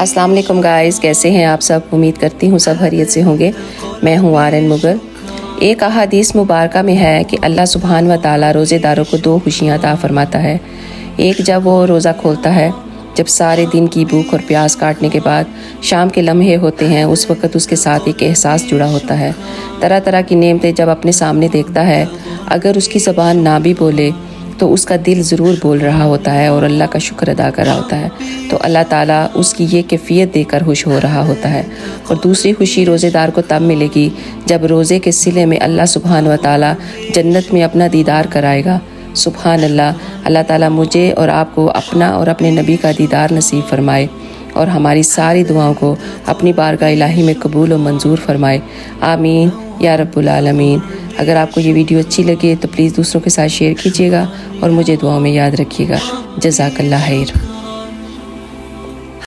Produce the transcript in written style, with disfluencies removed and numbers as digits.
अस्सलाम वालेकुम गाइस, कैसे हैं आप सब। उम्मीद करती हूँ सब खैरियत से होंगे। मैं हूँ आरन मुगर। एक अहादीस मुबारक में है कि अल्लाह सुब्हान व तआला रोज़ेदारों को दो खुशियाँ अता फरमाता है। एक जब वो रोज़ा खोलता है, जब सारे दिन की भूख और प्यास काटने के बाद शाम के लम्हे होते हैं, उस वक़्त उसके साथ एक एहसास जुड़ा होता है। तरह तरह की नेमतें जब अपने सामने देखता है, अगर उसकी ज़बान ना भी बोले तो उसका दिल ज़रूर बोल रहा होता है और अल्लाह का शुक्र अदा कर रहा होता है। तो अल्लाह ताला उसकी ये कैफियत देकर खुश हो रहा होता है। और दूसरी खुशी रोज़ेदार को तब मिलेगी जब रोज़े के सिले में अल्लाह सुब्हान व तआला जन्नत में अपना दीदार कराएगा। सुब्हान अल्लाह। अल्लाह ताला मुझे और आपको अपना और अपने नबी का दीदार नसीब फरमाए और हमारी सारी दुआओं को अपनी बारगाह इलाही में कबूल और मंजूर फरमाए। आमीन या रब्बुल आलमीन। अगर आपको ये वीडियो अच्छी लगे तो प्लीज़ दूसरों के साथ शेयर कीजिएगा और मुझे दुआओं में याद रखिएगा। जज़ाकल्लाह खैर।